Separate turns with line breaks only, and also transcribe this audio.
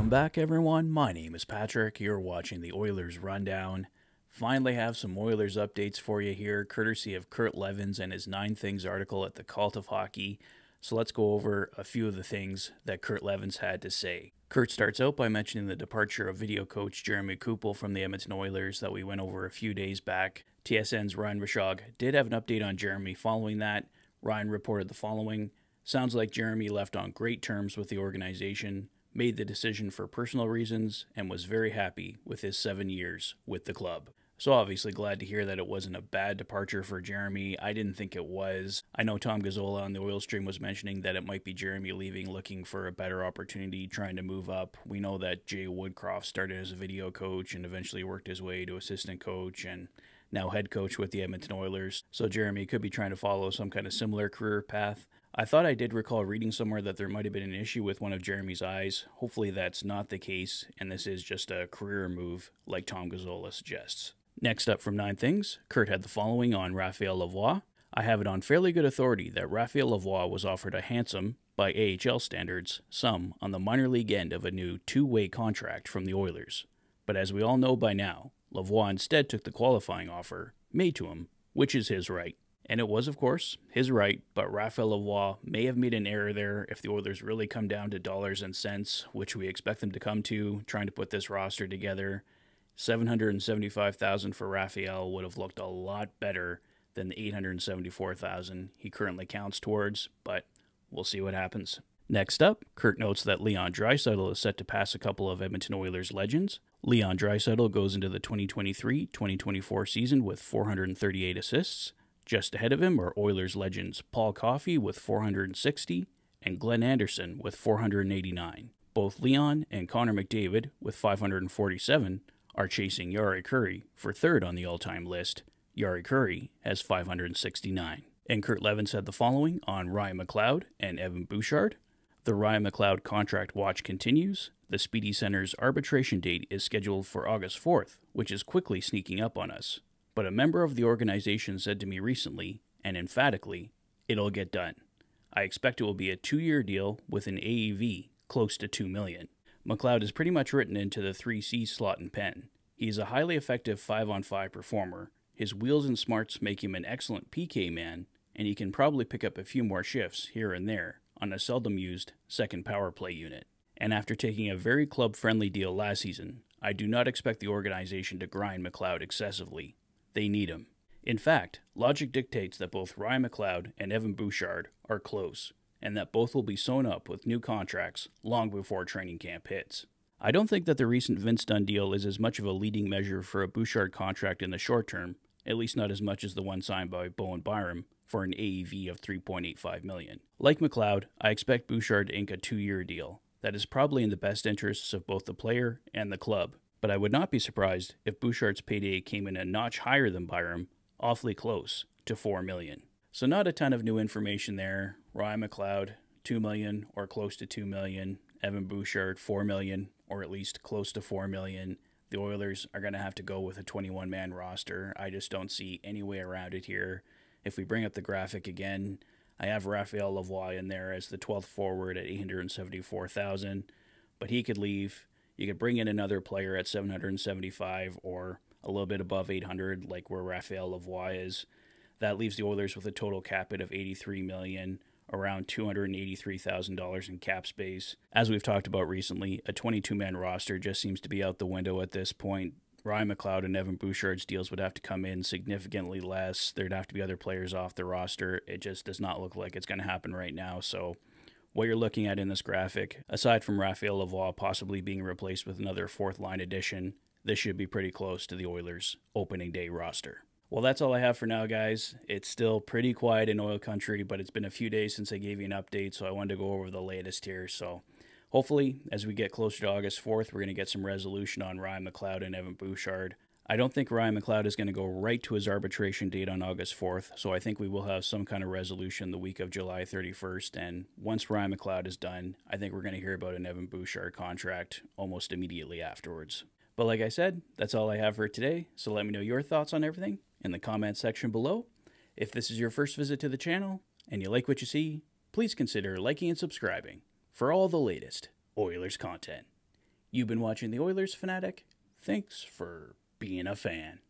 Welcome back, everyone. My name is Patrick. You're watching the Oilers Rundown. Finally have some Oilers updates for you here, courtesy of Kurt Leavins and his 9 Things article at the Cult of Hockey. So let's go over a few of the things that Kurt Leavins had to say. Kurt starts out by mentioning the departure of video coach Jeremy Kupel from the Edmonton Oilers that we went over a few days back. TSN's Ryan Bouchard did have an update on Jeremy following that. Ryan reported the following: sounds like Jeremy left on great terms with the organization, made the decision for personal reasons, and was very happy with his 7 years with the club. So obviously glad to hear that it wasn't a bad departure for Jeremy. I didn't think it was. I know Tom Gazzola on the Oil Stream was mentioning that it might be Jeremy leaving, looking for a better opportunity, trying to move up. We know that Jay Woodcroft started as a video coach and eventually worked his way to assistant coach and now head coach with the Edmonton Oilers. So Jeremy could be trying to follow some kind of similar career path. I thought I did recall reading somewhere that there might have been an issue with one of Jeremy's eyes. Hopefully that's not the case, and this is just a career move like Tom Gazzola suggests. Next up from 9 Things, Kurt had the following on Raphael Lavoie. I have it on fairly good authority that Raphael Lavoie was offered a handsome, by AHL standards, sum on the minor league end of a new 2-way contract from the Oilers. But as we all know by now, Lavoie instead took the qualifying offer made to him, which is his right. And it was, of course, his right, but Raphael Lavoie may have made an error there if the Oilers really come down to dollars and cents, which we expect them to come to, trying to put this roster together. $775,000 for Raphael would have looked a lot better than the $874,000 he currently counts towards, but we'll see what happens. Next up, Kurt notes that Leon Draisaitl is set to pass a couple of Edmonton Oilers legends. Leon Draisaitl goes into the 2023-2024 season with 438 assists. Just ahead of him are Oilers legends Paul Coffey with 460 and Glenn Anderson with 489. Both Leon and Connor McDavid with 547 are chasing Jari Kurri for third on the all-time list. Jari Kurri has 569. And Kurt Leavins had the following on Ryan McLeod and Evan Bouchard. The Ryan McLeod contract watch continues. The Speedy Center's arbitration date is scheduled for August 4th, which is quickly sneaking up on us. But a member of the organization said to me recently, and emphatically, it'll get done. I expect it will be a 2-year deal with an AAV close to $2 million. McLeod is pretty much written into the 3C slot and pen. He is a highly effective 5-on-5 performer. His wheels and smarts make him an excellent PK man, and he can probably pick up a few more shifts here and there on a seldom used second power play unit. And after taking a very club-friendly deal last season, I do not expect the organization to grind McLeod excessively. They need him. In fact, logic dictates that both Ryan McLeod and Evan Bouchard are close, and that both will be sewn up with new contracts long before training camp hits. I don't think that the recent Vince Dunn deal is as much of a leading measure for a Bouchard contract in the short term, at least not as much as the one signed by Bowen Byram for an AAV of $3.85 million. Like McLeod, I expect Bouchard to ink a 2-year deal. That is probably in the best interests of both the player and the club. But I would not be surprised if Bouchard's payday came in a notch higher than Byram, awfully close to $4 million. So not a ton of new information there. Ryan McLeod, $2 million or close to $2 million. Evan Bouchard, $4 million or at least close to $4 million. The Oilers are going to have to go with a 21-man roster. I just don't see any way around it here. If we bring up the graphic again, I have Raphael Lavoie in there as the 12th forward at $874,000, but he could leave. You could bring in another player at $775 or a little bit above $800, like where Raphael Lavoie is. That leaves the Oilers with a total cap hit of $83 million, around $283,000 in cap space. As we've talked about recently, a 22-man roster just seems to be out the window at this point. Ryan McLeod and Evan Bouchard's deals would have to come in significantly less. There'd have to be other players off the roster. It just does not look like it's going to happen right now, so what you're looking at in this graphic, aside from Raphael Lavoie possibly being replaced with another 4th-line addition, this should be pretty close to the Oilers' opening day roster. Well, that's all I have for now, guys. It's still pretty quiet in Oil Country, but it's been a few days since I gave you an update, so I wanted to go over the latest here. So hopefully, as we get closer to August 4th, we're going to get some resolution on Ryan McLeod and Evan Bouchard. I don't think Ryan McLeod is going to go right to his arbitration date on August 4th, so I think we will have some kind of resolution the week of July 31st, and once Ryan McLeod is done, I think we're going to hear about an Evan Bouchard contract almost immediately afterwards. But like I said, that's all I have for today, so let me know your thoughts on everything in the comments section below. If this is your first visit to the channel, and you like what you see, please consider liking and subscribing for all the latest Oilers content. You've been watching the Oilers Fanatic. Thanks for being a fan.